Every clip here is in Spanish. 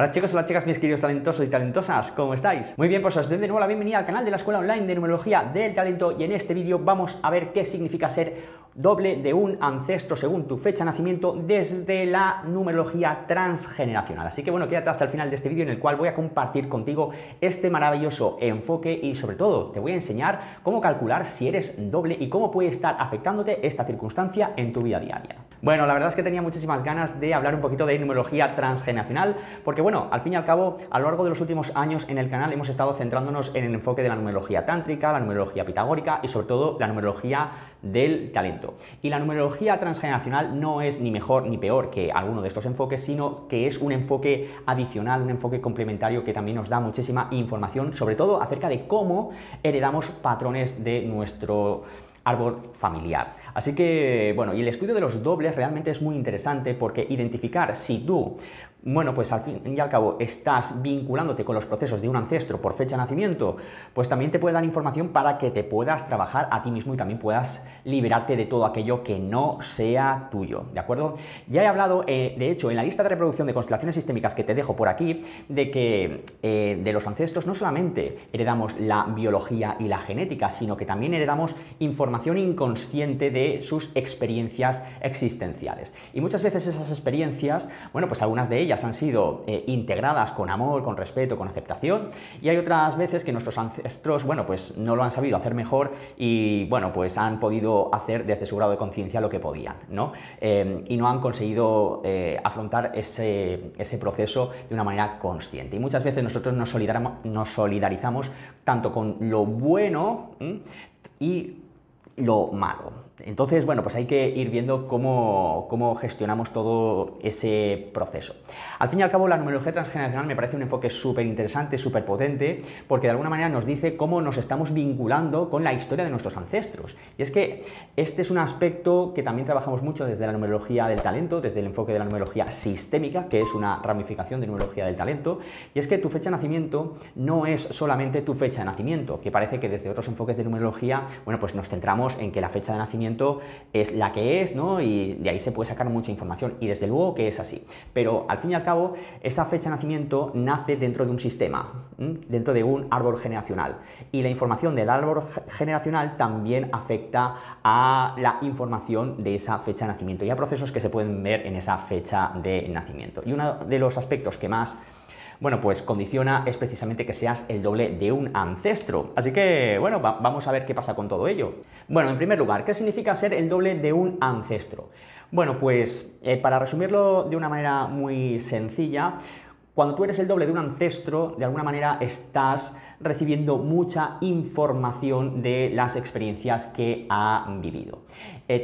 Hola chicos, hola chicas, mis queridos talentosos y talentosas, ¿cómo estáis? Muy bien, pues os doy de nuevo la bienvenida al canal de la Escuela Online de Numerología del Talento y en este vídeo vamos a ver qué significa ser doble de un ancestro según tu fecha de nacimiento desde la numerología transgeneracional. Así que bueno, quédate hasta el final de este vídeo en el cual voy a compartir contigo este maravilloso enfoque y sobre todo te voy a enseñar cómo calcular si eres doble y cómo puede estar afectándote esta circunstancia en tu vida diaria. Bueno, la verdad es que tenía muchísimas ganas de hablar un poquito de numerología transgeneracional porque bueno, al fin y al cabo, a lo largo de los últimos años en el canal hemos estado centrándonos en el enfoque de la numerología tántrica, la numerología pitagórica y sobre todo la numerología del talento. Y la numerología transgeneracional no es ni mejor ni peor que alguno de estos enfoques, sino que es un enfoque adicional, un enfoque complementario que también nos da muchísima información, sobre todo acerca de cómo heredamos patrones de nuestro árbol familiar. Así que, bueno, y el estudio de los dobles realmente es muy interesante porque identificar si tú, bueno, pues al fin y al cabo estás vinculándote con los procesos de un ancestro por fecha de nacimiento, pues también te puede dar información para que te puedas trabajar a ti mismo y también puedas liberarte de todo aquello que no sea tuyo, ¿de acuerdo? Ya he hablado, de hecho, en la lista de reproducción de constelaciones sistémicas que te dejo por aquí, de que de los ancestros no solamente heredamos la biología y la genética, sino que también heredamos información inconsciente de sus experiencias existenciales. Y muchas veces esas experiencias, bueno, pues algunas de ellas han sido integradas con amor, con respeto, con aceptación, y hay otras veces que nuestros ancestros, bueno, pues no lo han sabido hacer mejor y, bueno, pues han podido hacer desde su grado de conciencia lo que podían, ¿no? Y no han conseguido afrontar ese proceso de una manera consciente. Y muchas veces nosotros nos solidarizamos tanto con lo bueno y lo malo. Entonces, bueno, pues hay que ir viendo cómo gestionamos todo ese proceso. Al fin y al cabo, la numerología transgeneracional me parece un enfoque súper interesante, súper potente, porque de alguna manera nos dice cómo nos estamos vinculando con la historia de nuestros ancestros. Y es que este es un aspecto que también trabajamos mucho desde la numerología del talento, desde el enfoque de la numerología sistémica, que es una ramificación de numerología del talento, y es que tu fecha de nacimiento no es solamente tu fecha de nacimiento, que parece que desde otros enfoques de numerología, bueno, pues nos centramos en que la fecha de nacimiento es la que es, ¿no? Y de ahí se puede sacar mucha información, y desde luego que es así. Pero al fin y al cabo, esa fecha de nacimiento nace dentro de un sistema, dentro de un árbol generacional. Y la información del árbol generacional también afecta a la información de esa fecha de nacimiento y a procesos que se pueden ver en esa fecha de nacimiento. Y uno de los aspectos que más, bueno, pues condiciona es precisamente que seas el doble de un ancestro. Así que, bueno, vamos a ver qué pasa con todo ello. Bueno, en primer lugar, ¿qué significa ser el doble de un ancestro? Bueno, pues para resumirlo de una manera muy sencilla, cuando tú eres el doble de un ancestro, de alguna manera estás recibiendo mucha información de las experiencias que ha vivido.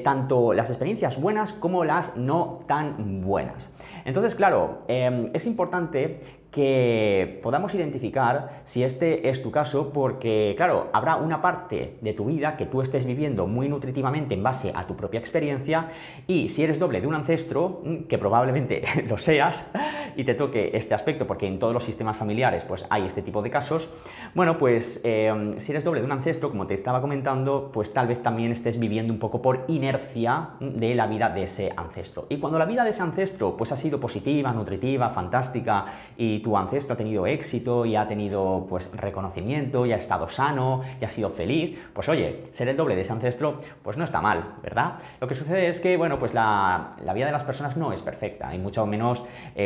Tanto las experiencias buenas como las no tan buenas. Entonces, claro, es importante que podamos identificar si este es tu caso porque, claro, habrá una parte de tu vida que tú estés viviendo muy nutritivamente en base a tu propia experiencia y si eres doble de un ancestro, que probablemente lo seas y te toque este aspecto porque en todos los sistemas familiares pues hay este tipo de casos, bueno, pues si eres doble de un ancestro, como te estaba comentando, pues tal vez también estés viviendo un poco por inercia de la vida de ese ancestro. Y cuando la vida de ese ancestro pues ha sido positiva, nutritiva, fantástica y tu ancestro ha tenido éxito y ha tenido pues reconocimiento y ha estado sano y ha sido feliz, pues oye, ser el doble de ese ancestro pues no está mal, ¿verdad? Lo que sucede es que, bueno, pues la vida de las personas no es perfecta y mucho menos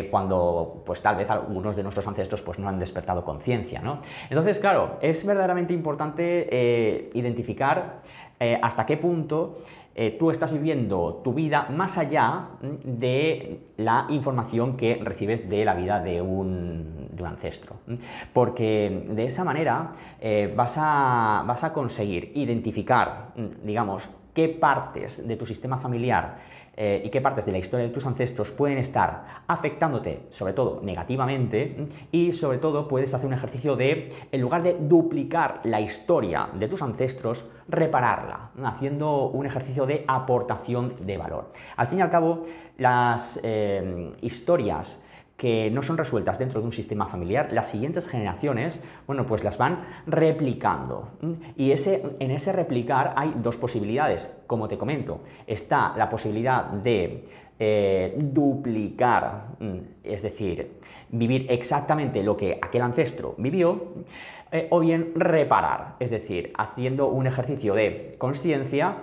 cuando pues tal vez algunos de nuestros ancestros pues no han despertado conciencia, ¿no? Entonces, claro, es verdaderamente importante identificar hasta qué punto tú estás viviendo tu vida más allá de la información que recibes de la vida de un ancestro. Porque de esa manera vas a conseguir identificar, digamos, qué partes de tu sistema familiar y qué partes de la historia de tus ancestros pueden estar afectándote, sobre todo negativamente, y sobre todo puedes hacer un ejercicio de, en lugar de duplicar la historia de tus ancestros, repararla, haciendo un ejercicio de aportación de valor. Al fin y al cabo, las historias que no son resueltas dentro de un sistema familiar, las siguientes generaciones, bueno, pues las van replicando. Y en ese replicar hay dos posibilidades, como te comento. Está la posibilidad de duplicar, es decir, vivir exactamente lo que aquel ancestro vivió, o bien reparar, es decir, haciendo un ejercicio de consciencia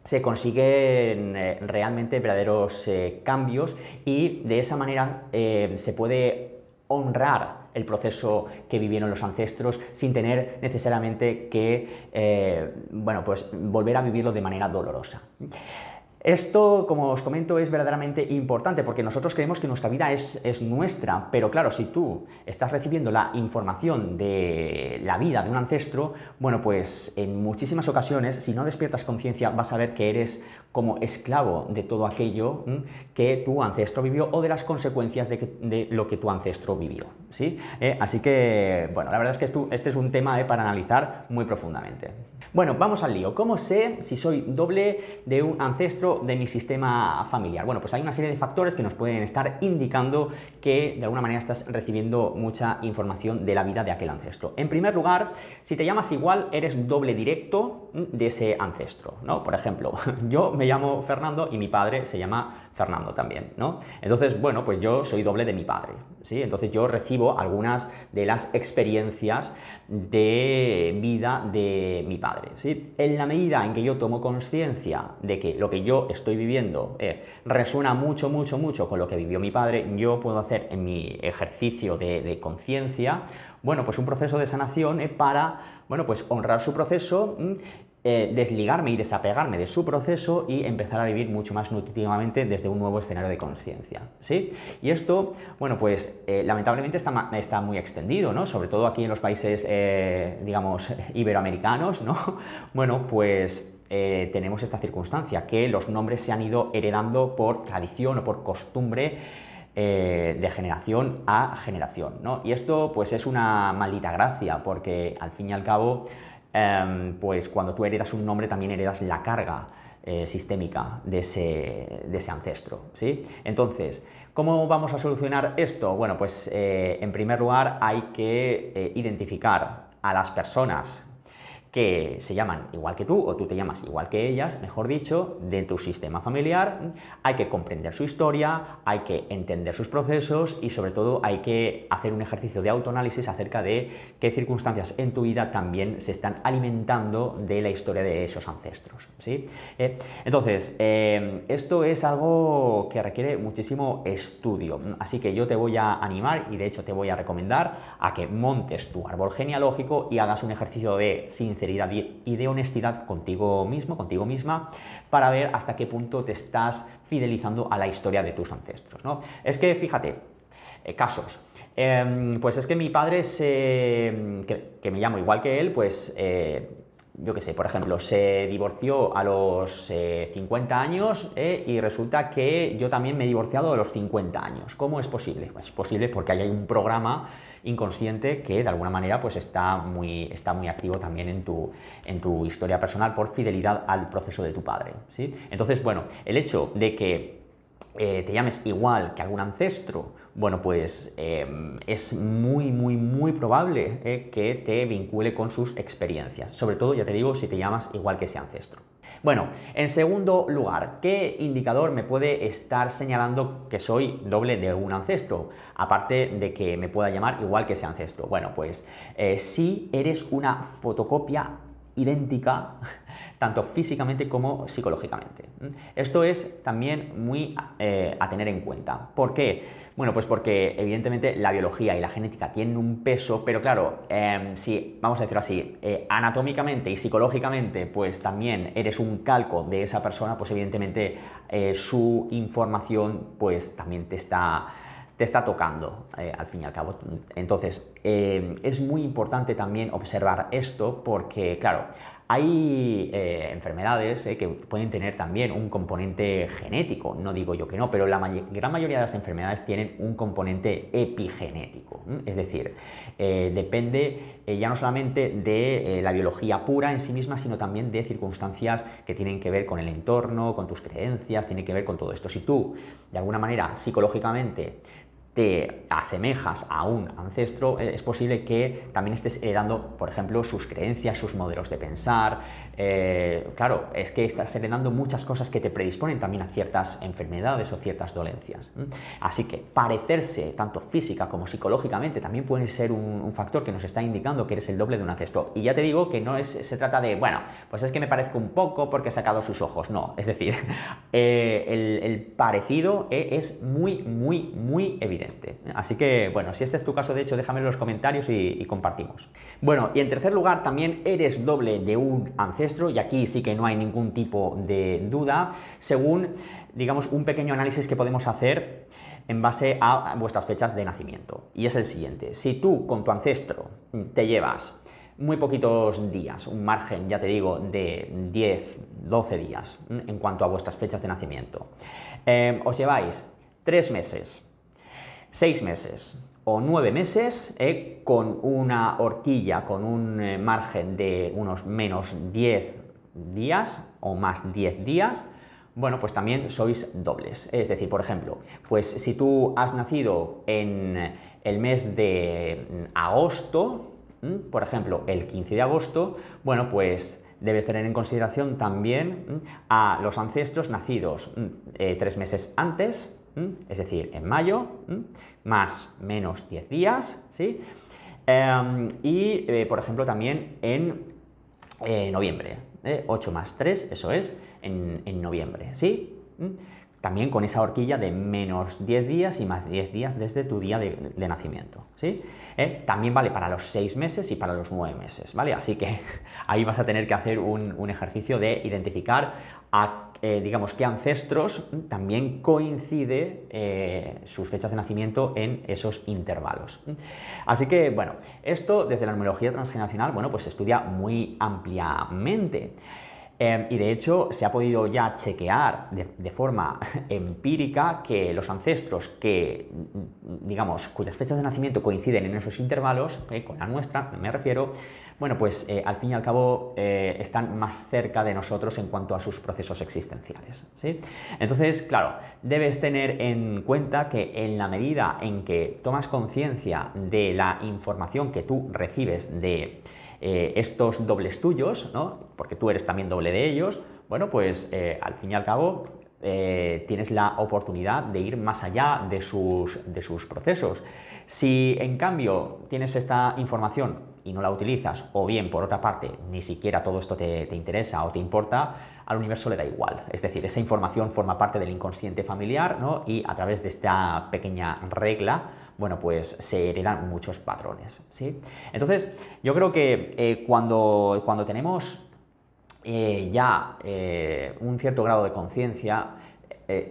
se consiguen realmente verdaderos cambios y de esa manera se puede honrar el proceso que vivieron los ancestros sin tener necesariamente que bueno, pues volver a vivirlo de manera dolorosa. Esto, como os comento, es verdaderamente importante porque nosotros creemos que nuestra vida es nuestra, pero claro, si tú estás recibiendo la información de la vida de un ancestro, bueno, pues en muchísimas ocasiones, si no despiertas conciencia, vas a ver que eres como esclavo de todo aquello que tu ancestro vivió o de las consecuencias de lo que tu ancestro vivió, ¿sí? Así que, bueno, la verdad es que este es un tema para analizar muy profundamente. Bueno, vamos al lío. ¿Cómo sé si soy doble de un ancestro de mi sistema familiar? Bueno, pues hay una serie de factores que nos pueden estar indicando que de alguna manera estás recibiendo mucha información de la vida de aquel ancestro. En primer lugar, si te llamas igual, eres doble directo de ese ancestro, ¿no? Por ejemplo, yo me llamo Fernando y mi padre se llama Fernando también, ¿no? Entonces, bueno, pues yo soy doble de mi padre, ¿sí? Entonces yo recibo algunas de las experiencias de vida de mi padre, ¿sí? En la medida en que yo tomo conciencia de que lo que yo estoy viviendo resuena mucho con lo que vivió mi padre, yo puedo hacer en mi ejercicio de conciencia, bueno, pues un proceso de sanación para, bueno, pues honrar su proceso, desligarme y desapegarme de su proceso y empezar a vivir mucho más nutritivamente desde un nuevo escenario de conciencia, ¿sí? Y esto, bueno, pues lamentablemente está muy extendido, ¿no? Sobre todo aquí en los países, digamos, iberoamericanos, ¿no? Bueno, pues tenemos esta circunstancia, que los nombres se han ido heredando por tradición o por costumbre de generación a generación, ¿no? Y esto, pues, es una maldita gracia, porque al fin y al cabo, pues cuando tú heredas un nombre también heredas la carga sistémica de ese ancestro, ¿sí? Entonces, ¿cómo vamos a solucionar esto? Bueno, pues en primer lugar hay que identificar a las personas que se llaman igual que tú, o tú te llamas igual que ellas, mejor dicho, de tu sistema familiar. Hay que comprender su historia, hay que entender sus procesos y sobre todo hay que hacer un ejercicio de autoanálisis acerca de qué circunstancias en tu vida también se están alimentando de la historia de esos ancestros, ¿sí? Entonces, esto es algo que requiere muchísimo estudio, así que yo te voy a animar y de hecho te voy a recomendar a que montes tu árbol genealógico y hagas un ejercicio de sinceridad y de honestidad contigo mismo, contigo misma, para ver hasta qué punto te estás fidelizando a la historia de tus ancestros, ¿no? Es que, fíjate, casos, pues es que mi padre, que me llamo igual que él, pues yo qué sé, por ejemplo, se divorció a los 50 años y resulta que yo también me he divorciado a los 50 años. ¿Cómo es posible? Pues es posible porque hay un programa inconsciente que de alguna manera pues está muy activo también en tu historia personal por fidelidad al proceso de tu padre, ¿sí? Entonces, bueno, el hecho de que te llames igual que algún ancestro, bueno, pues es muy probable que te vincule con sus experiencias, sobre todo, ya te digo, si te llamas igual que ese ancestro. Bueno, en segundo lugar, ¿qué indicador me puede estar señalando que soy doble de un ancestro? Aparte de que me pueda llamar igual que ese ancestro. Bueno, pues si eres una fotocopia idéntica, tanto físicamente como psicológicamente. Esto es también muy a tener en cuenta. ¿Por qué? Bueno, pues porque evidentemente la biología y la genética tienen un peso, pero claro, si vamos a decirlo así, anatómicamente y psicológicamente, pues también eres un calco de esa persona, pues evidentemente su información pues también te está tocando, al fin y al cabo. Entonces, es muy importante también observar esto porque, claro, hay enfermedades que pueden tener también un componente genético, no digo yo que no, pero la gran mayoría de las enfermedades tienen un componente epigenético, es decir, depende ya no solamente de la biología pura en sí misma, sino también de circunstancias que tienen que ver con el entorno, con tus creencias, tienen que ver con todo esto. Si tú, de alguna manera, psicológicamente, te asemejas a un ancestro, es posible que también estés heredando, por ejemplo, sus creencias, sus modelos de pensar. Claro, es que estás heredando muchas cosas que te predisponen también a ciertas enfermedades o ciertas dolencias. Así que parecerse, tanto física como psicológicamente, también puede ser un factor que nos está indicando que eres el doble de un ancestro. Y ya te digo que no se trata de, bueno, pues es que me parezco un poco porque he sacado sus ojos. No, es decir, el parecido es muy evidente. Así que, bueno, si este es tu caso, de hecho, déjame en los comentarios y compartimos. Bueno, y en tercer lugar, también eres doble de un ancestro, y aquí sí que no hay ningún tipo de duda, según, digamos, un pequeño análisis que podemos hacer en base a vuestras fechas de nacimiento. Y es el siguiente: si tú con tu ancestro te llevas muy poquitos días, un margen, ya te digo, de 10, 12 días en cuanto a vuestras fechas de nacimiento, os lleváis 3 meses, 6 meses o 9 meses, con una horquilla, con un margen de unos menos 10 días o más 10 días, bueno, pues también sois dobles. Es decir, por ejemplo, pues si tú has nacido en el mes de agosto, por ejemplo, el 15 de agosto, bueno, pues debes tener en consideración también a los ancestros nacidos 3 meses antes, es decir, en mayo, más menos 10 días, ¿sí? Por ejemplo, también en noviembre, 8 más 3, eso es, en noviembre, ¿sí? También con esa horquilla de menos 10 días y más 10 días desde tu día de nacimiento, ¿sí? También vale para los 6 meses y para los 9 meses, ¿vale? Así que ahí vas a tener que hacer un ejercicio de identificar digamos, qué ancestros también coincide sus fechas de nacimiento en esos intervalos. Así que, bueno, esto desde la numerología transgeneracional, bueno, pues se estudia muy ampliamente. Y de hecho se ha podido ya chequear de forma empírica que los ancestros que, digamos, cuyas fechas de nacimiento coinciden en esos intervalos, con la nuestra, me refiero, bueno, pues al fin y al cabo están más cerca de nosotros en cuanto a sus procesos existenciales, ¿sí? Entonces, claro, debes tener en cuenta que en la medida en que tomas conciencia de la información que tú recibes de estos dobles tuyos, ¿no? Porque tú eres también doble de ellos, bueno, pues al fin y al cabo tienes la oportunidad de ir más allá de sus procesos. Si en cambio tienes esta información y no la utilizas, o bien por otra parte ni siquiera todo esto te interesa o te importa, al universo le da igual. Es decir, esa información forma parte del inconsciente familiar, ¿no? Y a través de esta pequeña regla, bueno, pues se heredan muchos patrones, ¿sí? Entonces, yo creo que cuando tenemos ya un cierto grado de conciencia,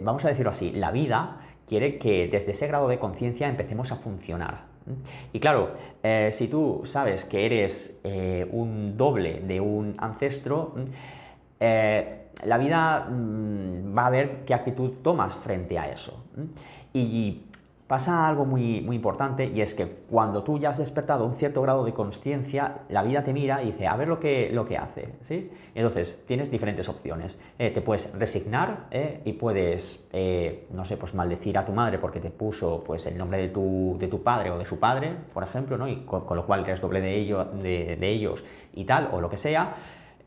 vamos a decirlo así, la vida quiere que desde ese grado de conciencia empecemos a funcionar. Y claro, si tú sabes que eres un doble de un ancestro, la vida va a ver qué actitud tomas frente a eso. Y pasa algo muy importante, y es que cuando tú ya has despertado un cierto grado de consciencia, la vida te mira y dice, a ver lo que hace, ¿sí? Entonces, tienes diferentes opciones. Te puedes resignar y puedes, no sé, pues maldecir a tu madre porque te puso pues, el nombre de tu padre o de su padre, por ejemplo, ¿no? Y con lo cual eres doble de ellos y tal, o lo que sea.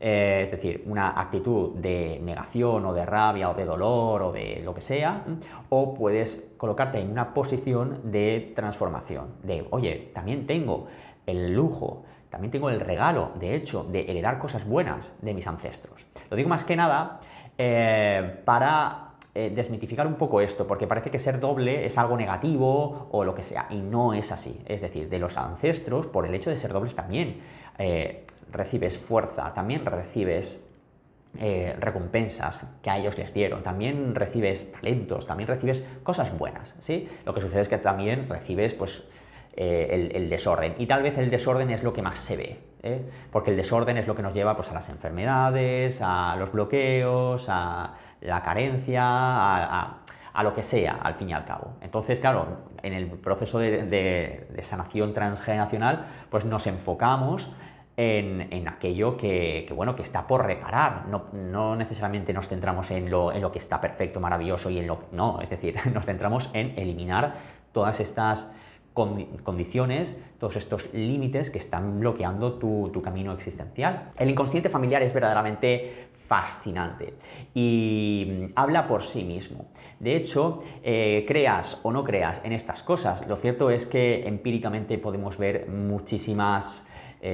Es decir, una actitud de negación o de rabia o de dolor o de lo que sea, o puedes colocarte en una posición de transformación, de, oye, también tengo el lujo, también tengo el regalo, de hecho, de heredar cosas buenas de mis ancestros. Lo digo más que nada para desmitificar un poco esto, porque parece que ser doble es algo negativo o lo que sea, y no es así. Es decir, de los ancestros, por el hecho de ser dobles también recibes fuerza, también recibes recompensas que a ellos les dieron, también recibes talentos, también recibes cosas buenas, ¿sí? Lo que sucede es que también recibes pues, el desorden, y tal vez el desorden es lo que más se ve, porque el desorden es lo que nos lleva pues, a las enfermedades, a los bloqueos, a la carencia, a lo que sea, al fin y al cabo. Entonces, claro, en el proceso de sanación transgeneracional, pues nos enfocamos en aquello bueno, que está por reparar. No necesariamente nos centramos en lo que está perfecto, maravilloso y en lo que no, es decir, nos centramos en eliminar todas estas condiciones, todos estos límites que están bloqueando tu camino existencial. El inconsciente familiar es verdaderamente fascinante y habla por sí mismo. De hecho, creas o no creas en estas cosas, lo cierto es que empíricamente podemos ver muchísimas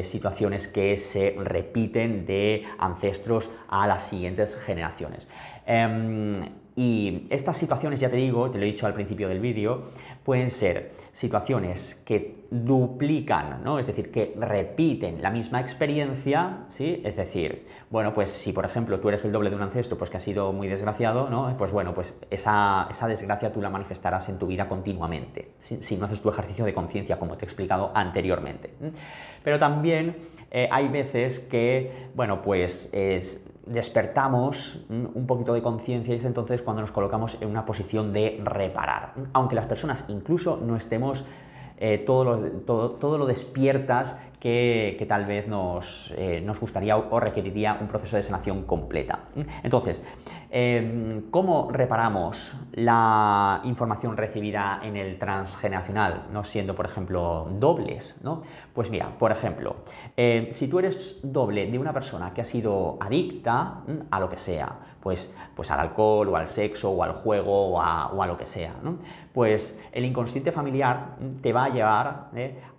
situaciones que se repiten de ancestros a las siguientes generaciones. Y estas situaciones, ya te digo, te lo he dicho al principio del vídeo, pueden ser situaciones que duplican, ¿no? Es decir, que repiten la misma experiencia, ¿sí? Es decir, bueno, pues si por ejemplo tú eres el doble de un ancestro pues que ha sido muy desgraciado, ¿no? Pues bueno, pues esa desgracia tú la manifestarás en tu vida continuamente, si no haces tu ejercicio de conciencia, como te he explicado anteriormente. Pero también hay veces que, bueno, pues despertamos un poquito de conciencia y es entonces cuando nos colocamos en una posición de reparar. Aunque las personas incluso no estemos todo lo despiertas que tal vez nos gustaría o requeriría un proceso de sanación completa. Entonces, ¿cómo reparamos la información recibida en el transgeneracional, no siendo, por ejemplo, dobles, ¿no? Pues mira, por ejemplo, si tú eres doble de una persona que ha sido adicta a lo que sea, pues al alcohol o al sexo o al juego o a lo que sea, ¿no? Pues el inconsciente familiar te va a llevar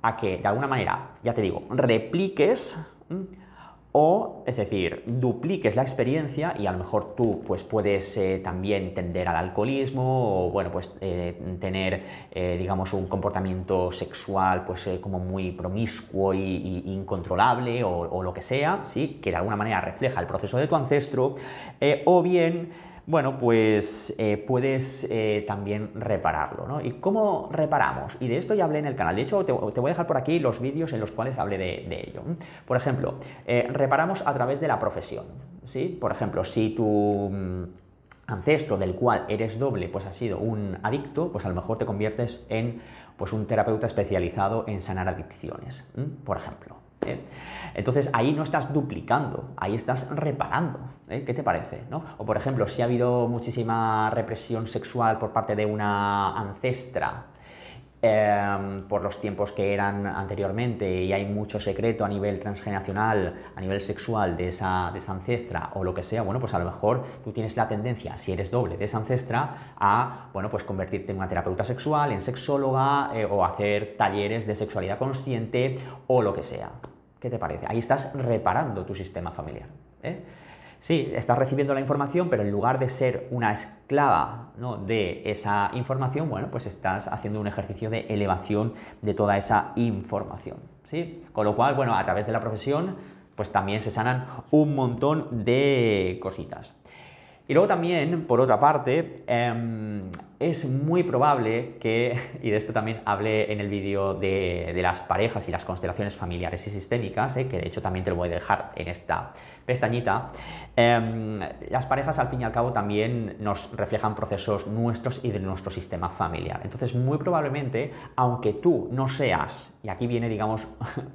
a que, de alguna manera, ya te digo, repliques o, es decir, dupliques la experiencia y a lo mejor tú pues puedes también tender al alcoholismo o, bueno, pues tener, digamos, un comportamiento sexual pues como muy promiscuo y incontrolable o lo que sea, ¿sí? Que de alguna manera refleja el proceso de tu ancestro, o bien, bueno, pues puedes también repararlo, ¿no? ¿Y cómo reparamos? Y de esto ya hablé en el canal. De hecho, te voy a dejar por aquí los vídeos en los cuales hablé de ello. Por ejemplo, reparamos a través de la profesión, ¿sí? Por ejemplo, si tu ancestro del cual eres doble pues ha sido un adicto, pues a lo mejor te conviertes en pues un terapeuta especializado en sanar adicciones, por ejemplo. Entonces ahí no estás duplicando, ahí estás reparando. ¿Qué te parece, no? O por ejemplo, si ha habido muchísima represión sexual por parte de una ancestra por los tiempos que eran anteriormente y hay mucho secreto a nivel transgeneracional, a nivel sexual de esa ancestra o lo que sea, bueno, pues a lo mejor tú tienes la tendencia, si eres doble de esa ancestra, a, bueno, pues convertirte en una terapeuta sexual, en sexóloga o hacer talleres de sexualidad consciente o lo que sea. ¿Qué te parece? Ahí estás reparando tu sistema familiar. Sí, estás recibiendo la información, pero en lugar de ser una esclava, ¿no?, de esa información, bueno, pues estás haciendo un ejercicio de elevación de toda esa información, ¿sí? Con lo cual, bueno, a través de la profesión, pues también se sanan un montón de cositas. Y luego también, por otra parte, es muy probable que, y de esto también hablé en el vídeo de las parejas y las constelaciones familiares y sistémicas, que de hecho también te lo voy a dejar en esta pestañita, las parejas al fin y al cabo también nos reflejan procesos nuestros y de nuestro sistema familiar. Entonces, muy probablemente, aunque tú no seas, y aquí viene, digamos,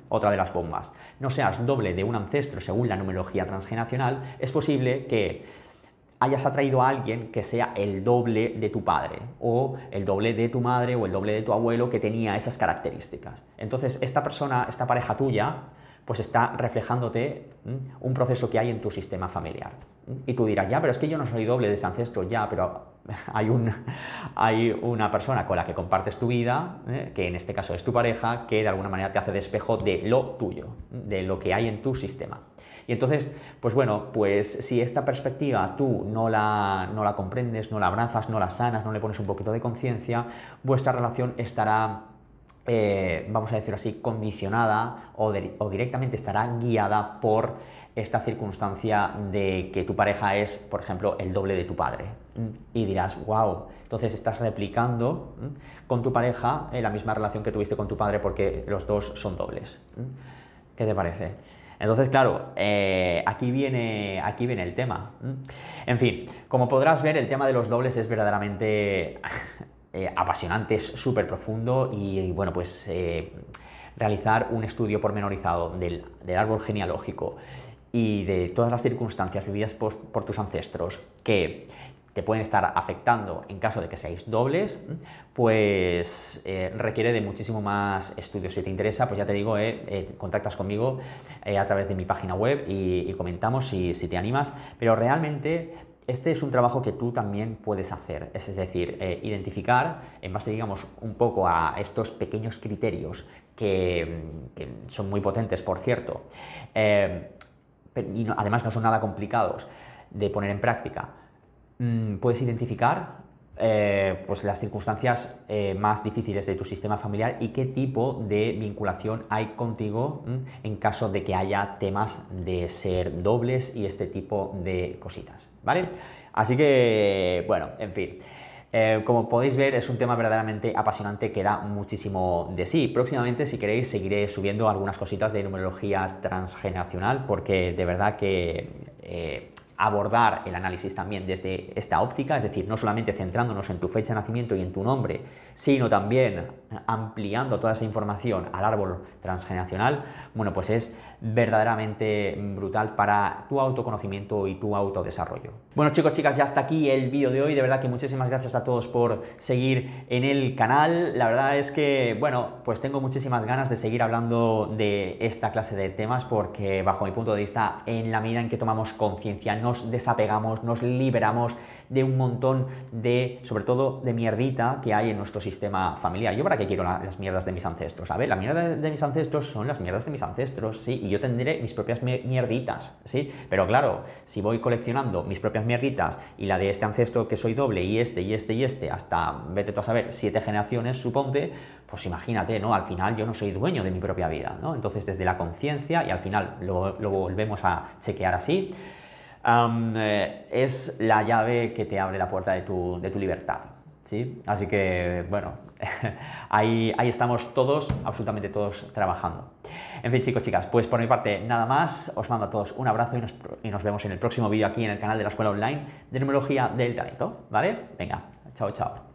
otra de las bombas, no seas doble de un ancestro según la numerología transgeneracional, es posible que hayas atraído a alguien que sea el doble de tu padre, o el doble de tu madre, o el doble de tu abuelo que tenía esas características. Entonces, esta persona, esta pareja tuya, pues está reflejándote un proceso que hay en tu sistema familiar. Y tú dirás, ya, pero es que yo no soy doble de ese ancestro, ya, pero hay una persona con la que compartes tu vida, que en este caso es tu pareja, que de alguna manera te hace de espejo de lo tuyo, de lo que hay en tu sistema. Y entonces, pues bueno, pues si esta perspectiva tú no la comprendes, no la abrazas, no la sanas, no le pones un poquito de conciencia, vuestra relación estará, vamos a decirlo así, condicionada o directamente estará guiada por esta circunstancia de que tu pareja es, por ejemplo, el doble de tu padre. Y dirás, wow, entonces estás replicando con tu pareja la misma relación que tuviste con tu padre porque los dos son dobles. ¿Qué te parece? Entonces, claro, aquí viene el tema. En fin, como podrás ver, el tema de los dobles es verdaderamente apasionante, es súper profundo y, bueno, pues realizar un estudio pormenorizado del árbol genealógico y de todas las circunstancias vividas por tus ancestros que te pueden estar afectando en caso de que seáis dobles, pues requiere de muchísimo más estudio. Si te interesa, pues ya te digo, contactas conmigo a través de mi página web y comentamos si te animas, pero realmente este es un trabajo que tú también puedes hacer, es decir, identificar, en base, digamos, un poco a estos pequeños criterios que son muy potentes, por cierto, y además no son nada complicados de poner en práctica. Puedes identificar pues las circunstancias más difíciles de tu sistema familiar y qué tipo de vinculación hay contigo en caso de que haya temas de ser dobles y este tipo de cositas, ¿vale? Así que, bueno, en fin. Como podéis ver, es un tema verdaderamente apasionante que da muchísimo de sí. Próximamente, si queréis, seguiré subiendo algunas cositas de numerología transgeneracional, porque de verdad que abordar el análisis también desde esta óptica, es decir, no solamente centrándonos en tu fecha de nacimiento y en tu nombre, sino también ampliando toda esa información al árbol transgeneracional, bueno, pues es verdaderamente brutal para tu autoconocimiento y tu autodesarrollo. Bueno, chicos, chicas, ya hasta aquí el vídeo de hoy. De verdad que muchísimas gracias a todos por seguir en el canal. La verdad es que, bueno, pues tengo muchísimas ganas de seguir hablando de esta clase de temas porque, bajo mi punto de vista, en la medida en que tomamos conciencia, nos desapegamos, nos liberamos de un montón de, sobre todo, de mierdita que hay en nuestro sistema familiar. ¿Yo para qué quiero las mierdas de mis ancestros? A ver, la mierda de mis ancestros son las mierdas de mis ancestros, ¿sí? Y yo tendré mis propias mierditas, ¿sí? Pero claro, si voy coleccionando mis propias mierditas y la de este ancestro que soy doble y este, hasta, vete tú a saber, 7 generaciones, suponte, pues imagínate, ¿no? Al final yo no soy dueño de mi propia vida, ¿no? Entonces, desde la conciencia, y al final lo volvemos a chequear así, es la llave que te abre la puerta de tu libertad, ¿sí? Así que, bueno, ahí estamos todos, absolutamente todos, trabajando. En fin, chicos, chicas, pues por mi parte nada más. Os mando a todos un abrazo y nos vemos en el próximo vídeo aquí en el canal de la Escuela Online de Numerología del Talento, ¿vale? Venga, chao, chao.